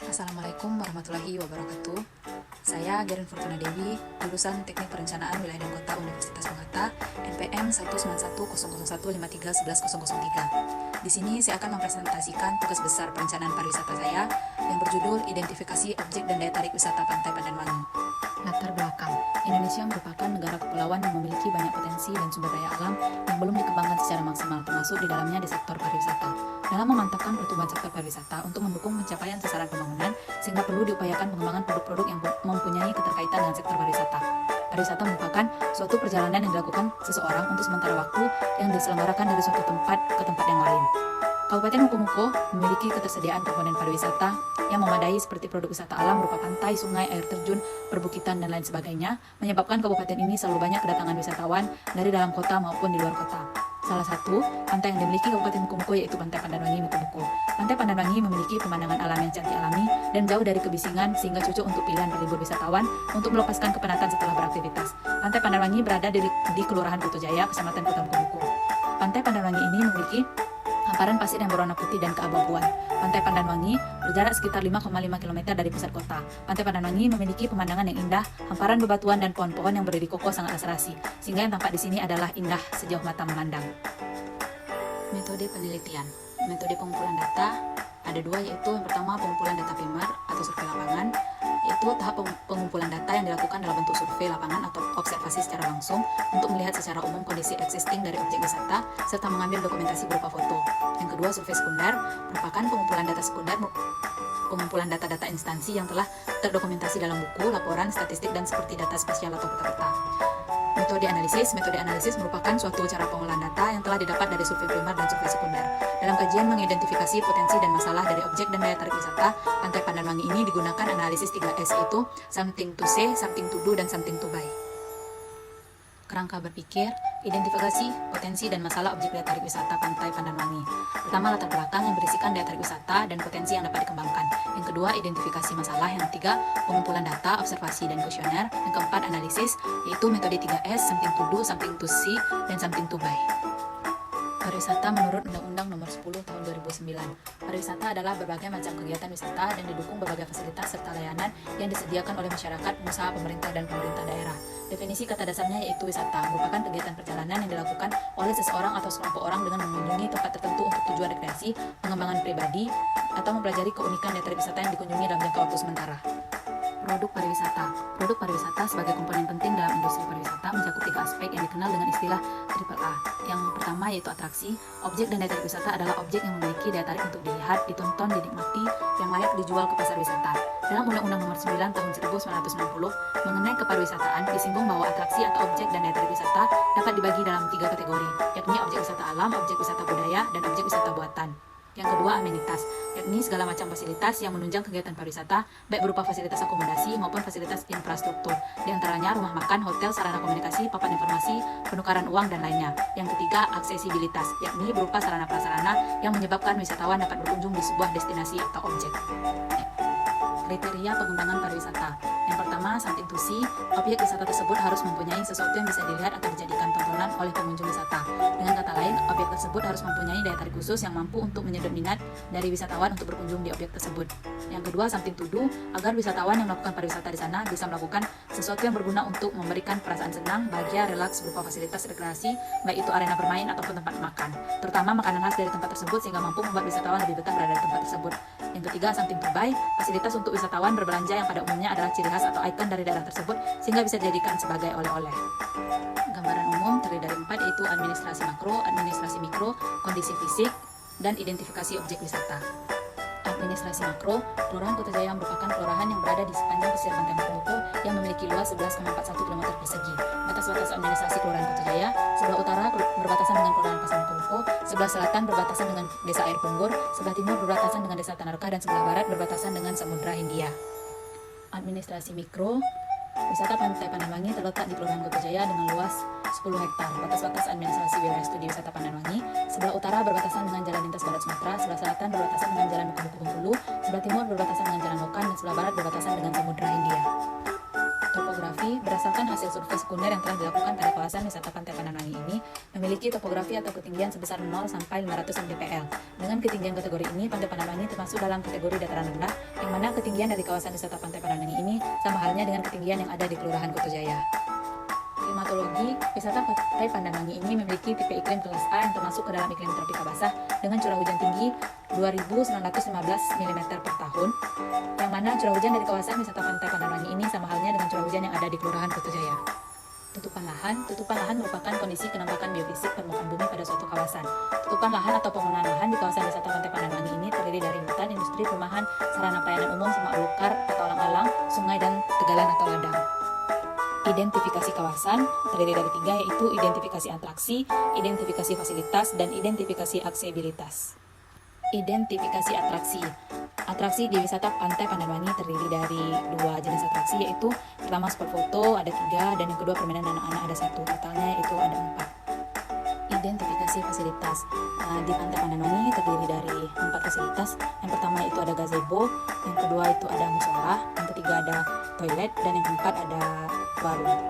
Assalamualaikum warahmatullahi wabarakatuh. Saya Gerin Fortuna Dewi, lulusan Teknik Perencanaan Wilayah dan Kota Universitas Bogor, NPM 1910015111003. Di sini saya akan mempresentasikan tugas besar perencanaan pariwisata saya yang berjudul Identifikasi Objek dan Daya Tarik Wisata Pantai Pandanwangi. Latar belakang, Indonesia merupakan negara kepulauan yang memiliki banyak potensi dan sumber daya alam yang belum dikembangkan secara maksimal, termasuk di dalamnya di sektor pariwisata. Dalam memantapkan pertumbuhan sektor pariwisata untuk mendukung pencapaian sasaran pembangunan, sehingga perlu diupayakan pengembangan produk-produk yang mempunyai keterkaitan dengan sektor pariwisata. Pariwisata merupakan suatu perjalanan yang dilakukan seseorang untuk sementara waktu yang diselenggarakan dari suatu tempat ke tempat yang lain. Kabupaten Mukomuko memiliki ketersediaan komponen pariwisata yang memadai seperti produk wisata alam berupa pantai, sungai, air terjun, perbukitan, dan lain sebagainya, menyebabkan kabupaten ini selalu banyak kedatangan wisatawan dari dalam kota maupun di luar kota. Salah satu pantai yang dimiliki Kabupaten Mukomuko yaitu Pantai Pandanwangi Mukomuko. Pantai Pandanwangi memiliki pemandangan alam yang cantik alami dan jauh dari kebisingan sehingga cocok untuk pilihan berlibur wisatawan untuk melepaskan kepenatan setelah beraktivitas. Pantai Pandanwangi berada di Kelurahan Kutojaya, Kecamatan Kota Mukomuko. Pantai Pandanwangi ini memiliki hamparan pasir yang berwarna putih dan keabu-abuan. Pantai Pandanwangi berjarak sekitar 5,5 km dari pusat kota. Pantai Pandanwangi memiliki pemandangan yang indah, hamparan bebatuan dan pohon-pohon yang berdiri kokoh sangat serasi, sehingga yang tampak di sini adalah indah sejauh mata memandang. Metode penelitian. Metode pengumpulan data ada dua, yaitu yang pertama pengumpulan data primer atau survei lapangan, yaitu tahap pengumpulan data yang dilakukan dalam bentuk survei lapangan atau observasi secara langsung untuk melihat secara umum kondisi existing dari objek wisata serta mengambil dokumentasi berupa foto. Yang kedua, survei sekunder merupakan pengumpulan data sekunder, pengumpulan data-data instansi yang telah terdokumentasi dalam buku, laporan, statistik, dan seperti data spesial atau peta-peta. Metode analisis merupakan suatu cara pengolahan data yang telah didapat dari survei primer dan survei sekunder. Dalam kajian mengidentifikasi potensi dan masalah dari objek dan daya tarik wisata, Pantai Pandanwangi ini digunakan analisis 3S, yaitu something to say, something to do, dan something to buy. Kerangka berpikir, identifikasi potensi dan masalah objek daya tarik wisata Pantai Pandanwangi. Pertama, latar belakang yang berisikan daya tarik wisata dan potensi yang dapat dikembangkan. Yang kedua, identifikasi masalah. Yang ketiga, pengumpulan data, observasi, dan kuesioner. Yang keempat, analisis, yaitu metode 3S, something to do, something to see, dan something to buy. Pariwisata menurut Undang-Undang Nomor 10 Tahun 2009. Pariwisata adalah berbagai macam kegiatan wisata dan didukung berbagai fasilitas serta layanan yang disediakan oleh masyarakat, pengusaha, pemerintah, dan pemerintah daerah. Definisi kata dasarnya yaitu wisata merupakan kegiatan perjalanan yang dilakukan oleh seseorang atau sekelompok orang dengan mengunjungi tempat tertentu untuk tujuan rekreasi, pengembangan pribadi, atau mempelajari keunikan daya tarik wisata yang dikunjungi dalam jangka waktu sementara. Produk pariwisata. Produk pariwisata sebagai komponen penting dalam industri pariwisata mencakup 3 aspek yang dikenal dengan istilah AAA. Yang pertama yaitu atraksi. Objek dan daya tarik wisata adalah objek yang memiliki daya tarik untuk dilihat, ditonton, dinikmati, yang layak dijual ke pasar wisata. Dalam Undang-Undang Nomor 9 Tahun 1990 mengenai kepariwisataan disinggung bahwa atraksi atau objek dan daya tarik wisata dapat dibagi dalam 3 kategori, yakni objek wisata alam, objek wisata budaya, dan objek wisata buatan. Yang kedua, amenitas, yakni segala macam fasilitas yang menunjang kegiatan pariwisata, baik berupa fasilitas akomodasi maupun fasilitas infrastruktur, di antaranya rumah makan, hotel, sarana komunikasi, papan informasi, penukaran uang, dan lainnya. Yang ketiga, aksesibilitas, yakni berupa sarana prasarana yang menyebabkan wisatawan dapat berkunjung di sebuah destinasi atau objek. Kriteria pengembangan pariwisata. Yang pertama, something to see. Objek wisata tersebut harus mempunyai sesuatu yang bisa dilihat atau dijadikan tontonan oleh pengunjung wisata. Dengan kata lain, objek tersebut harus mempunyai daya tarik khusus yang mampu untuk menyedot minat dari wisatawan untuk berkunjung di objek tersebut. Yang kedua, something to do, agar wisatawan yang melakukan pariwisata di sana bisa melakukan sesuatu yang berguna untuk memberikan perasaan senang, bahagia, relaks berupa fasilitas rekreasi, baik itu arena bermain ataupun tempat makan, terutama makanan khas dari tempat tersebut sehingga mampu membuat wisatawan lebih betah berada di tempat tersebut. Yang ketiga, something to buy, fasilitas untuk wisatawan berbelanja yang pada umumnya adalah ciri khas atau ikon dari daerah tersebut sehingga bisa dijadikan sebagai oleh-oleh. Gambaran umum terdiri dari 4, yaitu administrasi makro, administrasi mikro, kondisi fisik, dan identifikasi objek wisata. Administrasi makro, Kelurahan Kutojaya merupakan kelurahan yang berada di sepanjang pesisir Pantai Mukomuko yang memiliki luas 11,41 km persegi. Batas-batas administrasi Kelurahan Kutojaya, sebelah utara berbatasan dengan Kelurahan Pasar Mukomuko, sebelah selatan berbatasan dengan Desa Air Punggur, sebelah timur berbatasan dengan Desa Tanarka, dan sebelah barat berbatasan dengan Samudra Hindia. Administrasi mikro, wisata Pantai Pandanwangi terletak di Kelurahan Kutojaya dengan luas 10 hektar. Batas-batas administrasi wilayah studi wisata Pandanwangi, sebelah utara berbatasan dengan Jalan Lintas Barat Sumatera, sebelah selatan berbatasan dengan Jalan Mukomuko Bengkulu, sebelah timur berbatasan dengan Jalan Lokan, dan sebelah barat berbatasan dengan Samudra Hindia. Topografi berdasarkan hasil survei sekunder yang telah dilakukan pada kawasan wisata Pantai Pandanwangi ini memiliki topografi atau ketinggian sebesar 0 sampai 500 mdpl. Dengan ketinggian kategori ini, Pantai Pandanwangi termasuk dalam kategori dataran rendah, yang mana ketinggian dari kawasan wisata Pantai Pandanwangi ini sama halnya dengan ketinggian yang ada di Kelurahan Kutojaya. Klimatologi, wisata Pantai Pandanwangi ini memiliki tipe iklim kelas A yang termasuk ke dalam iklim tropika basah dengan curah hujan tinggi 2.915 mm per tahun, yang mana curah hujan dari kawasan wisata Pantai Pandanwangi ini sama halnya dengan curah hujan yang ada di Kelurahan Kutojaya. Tutupan lahan merupakan kondisi kenampakan biofisik permukaan bumi pada suatu kawasan. Tutupan lahan atau penggunaan lahan di kawasan wisata Pantai Pandanwangi ini terdiri dari hutan, industri, perumahan, sarana pelayanan umum, semak belukar atau alang-alang, sungai, dan tegalan atau ladang. Identifikasi kawasan terdiri dari 3, yaitu identifikasi atraksi, identifikasi fasilitas, dan identifikasi aksesibilitas. Identifikasi atraksi. Atraksi di wisata Pantai Pandanwangi terdiri dari 2 jenis atraksi, yaitu pertama spot foto ada 3, dan yang kedua permainan anak-anak ada 1, totalnya itu ada 4. Identifikasi fasilitas. Di Pantai Pandanwangi terdiri dari 4 fasilitas. Yang pertama itu ada gazebo, yang kedua itu ada musola, yang ketiga ada toilet, dan yang keempat ada warung.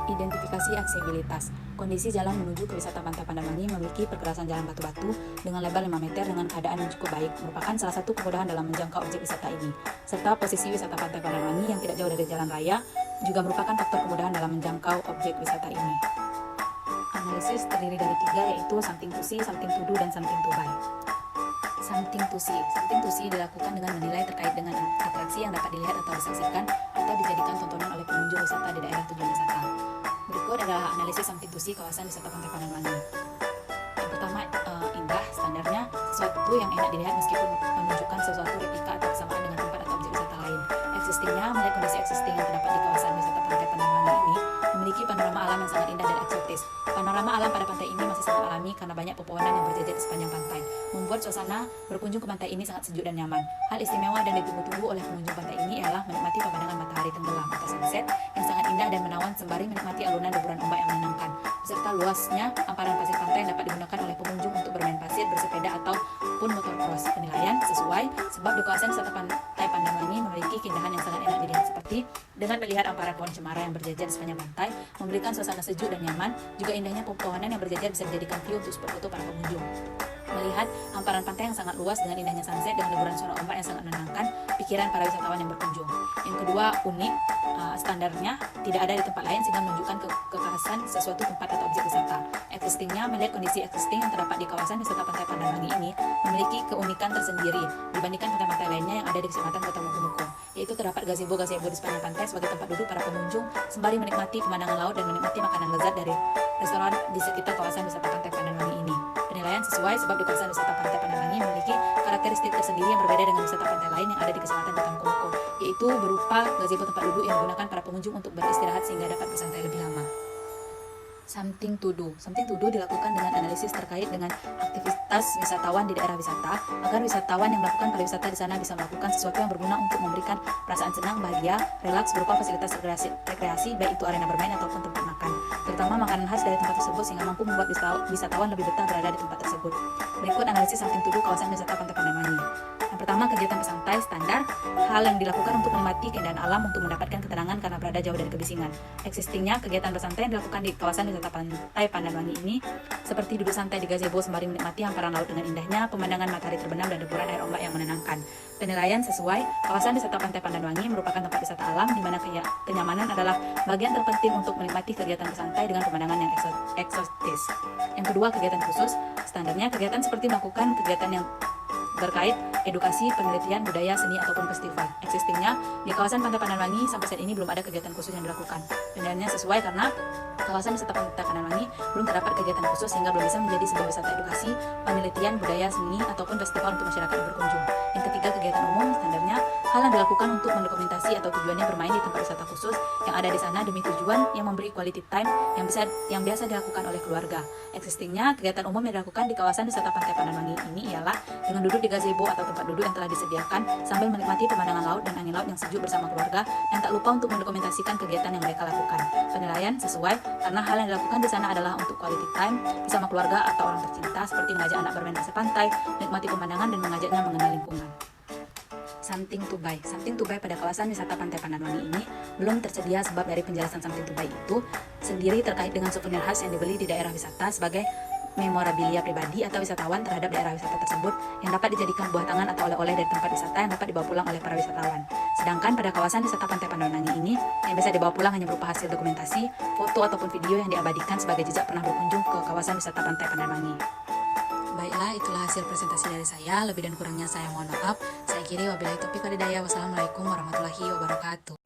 Identifikasi aksesibilitas. Kondisi jalan menuju ke wisata Pantai Pandanwangi memiliki perkerasan jalan batu-batu dengan lebar 5 meter dengan keadaan yang cukup baik, merupakan salah satu kemudahan dalam menjangkau objek wisata ini. Serta posisi wisata Pantai Pandanwangi yang tidak jauh dari jalan raya juga merupakan faktor kemudahan dalam menjangkau objek wisata ini. Analisis terdiri dari 3, yaitu something to see, something to do, dan something to buy. Something to see. Something to see dilakukan dengan menilai terkait dengan atraksi yang dapat dilihat atau disaksikan atau dijadikan tontonan oleh pengunjung wisata di daerah tujuan wisata. Berikut adalah analisis something to see kawasan wisata Pantai Pandanwangi. Yang pertama, indah. Standarnya sesuatu yang enak dilihat meskipun menunjukkan sesuatu replika atau kesamaan dengan tempat atau objek wisata lain. Existingnya, melihat kondisi existing yang terdapat di kawasan wisata Pantai Pandanwangi ini memiliki panorama alam yang sangat indah dan eksotis. Panorama alam pada pantai ini masih sangat alami karena banyak pepohonan yang berjejer di sepanjang pantai, membuat suasana berkunjung ke pantai ini sangat sejuk dan nyaman. Hal istimewa dan ditunggu-tunggu oleh pengunjung pantai ini ialah menikmati pemandangan matahari tenggelam atau sunset yang sangat indah dan menawan sembari menikmati alunan deburan ombak yang menenangkan, beserta luasnya hamparan pasir pantai yang dapat digunakan oleh pengunjung untuk bermain pasir, bersepeda, ataupun motocross. Penilaian sesuai sebab di kawasan wisata Pantai Pandanwangi memiliki keindahan yang sangat enak dilihat, seperti dengan melihat hamparan pohon cemara yang berjejer di sepanjang pantai, memberikan suasana sejuk dan nyaman. Juga indahnya pepohonan yang berjejer bisa dijadikan view untuk spot foto para pengunjung. Melihat hamparan pantai yang sangat luas dengan indahnya sunset dengan deburan suara ombak yang sangat menenangkan pikiran para wisatawan yang berkunjung. Yang kedua, unik. Standarnya tidak ada di tempat lain sehingga menunjukkan kekhasan sesuatu tempat atau objek wisata. Existingnya, melihat kondisi existing yang terdapat di kawasan wisata Pantai Pandanwangi ini memiliki keunikan tersendiri dibandingkan pantai-pantai lainnya yang ada di Kecamatan Kota Muko, yaitu terdapat gazebo-gazebo di sepanjang pantai sebagai tempat duduk para pengunjung sembari menikmati pemandangan laut dan menikmati makanan lezat dari restoran di sekitar kawasan wisata Pantai Pandanwangi ini. Penilaian sesuai sebab di kawasan wisata Pantai Pandanwangi memiliki karakteristik tersendiri yang berbeda dengan wisata pantai lain yang ada di Kecamatan Kota Muko, yaitu berupa gazebo tempat duduk yang digunakan para pengunjung untuk beristirahat sehingga dapat bersantai lebih lama. Something to do. Something to do dilakukan dengan analisis terkait dengan aktivitas wisatawan di daerah wisata agar wisatawan yang melakukan pariwisata di sana bisa melakukan sesuatu yang berguna untuk memberikan perasaan senang, bahagia, relaks berupa fasilitas rekreasi baik itu arena bermain ataupun tempat makan, terutama makanan khas dari tempat tersebut sehingga mampu membuat wisatawan lebih betah berada di tempat tersebut. Berikut analisis something to do kawasan wisata Pantai Pandanwangi. Yang pertama, kegiatan bersantai standar, hal yang dilakukan untuk menikmati keindahan alam untuk mendapatkan ketenangan karena berada jauh dari kebisingan. Existingnya, kegiatan bersantai yang dilakukan di kawasan wisata Pantai Pandanwangi ini seperti duduk santai di gazebo sembari menikmati hamparan laut dengan indahnya, pemandangan matahari terbenam dan deburan air ombak yang menenangkan. Penilaian sesuai, kawasan wisata Pantai Pandanwangi merupakan tempat wisata alam di mana kenyamanan adalah bagian terpenting untuk menikmati kegiatan bersantai dengan pemandangan yang eksotis. Yang kedua, kegiatan khusus. Standarnya, kegiatan seperti melakukan kegiatan yang berkait edukasi, penelitian, budaya, seni, ataupun festival. Existingnya, di kawasan Pantai Pandanwangi sampai saat ini belum ada kegiatan khusus yang dilakukan. Penilaiannya sesuai karena kawasan wisata Pantai Pandanwangi belum terdapat kegiatan khusus sehingga belum bisa menjadi sebuah wisata edukasi, penelitian, budaya, seni, ataupun festival untuk masyarakat yang berkunjung. Yang ketiga, kegiatan umum. Standarnya, hal yang dilakukan untuk mendokumentasi atau tujuannya bermain di tempat wisata khusus yang ada di sana demi tujuan yang memberi quality time yang biasa dilakukan oleh keluarga. Existingnya, kegiatan umum yang dilakukan di kawasan wisata Pantai Pandanwangi ini ialah dengan duduk di gazebo atau tempat duduk yang telah disediakan sambil menikmati pemandangan laut dan angin laut yang sejuk bersama keluarga dan tak lupa untuk mendokumentasikan kegiatan yang mereka lakukan. Penilaian sesuai karena hal yang dilakukan di sana adalah untuk quality time bersama keluarga atau orang tercinta seperti mengajak anak bermain pasir pantai, menikmati pemandangan dan mengajaknya mengenal lingkungan. Something to buy. Something to buy pada kawasan wisata Pantai Pandanwangi ini belum tersedia sebab dari penjelasan something to buy itu sendiri terkait dengan souvenir khas yang dibeli di daerah wisata sebagai memorabilia pribadi atau wisatawan terhadap daerah wisata tersebut yang dapat dijadikan buah tangan atau oleh-oleh dari tempat wisata yang dapat dibawa pulang oleh para wisatawan. Sedangkan pada kawasan wisata Pantai Pandanwangi ini yang bisa dibawa pulang hanya berupa hasil dokumentasi, foto ataupun video yang diabadikan sebagai jejak pernah berkunjung ke kawasan wisata Pantai Pandanwangi. Baiklah, itulah hasil presentasi dari saya. Lebih dan kurangnya saya mohon maaf. Saya akhiri, wabillahi taufiq wal hidayah. Wassalamualaikum warahmatullahi wabarakatuh.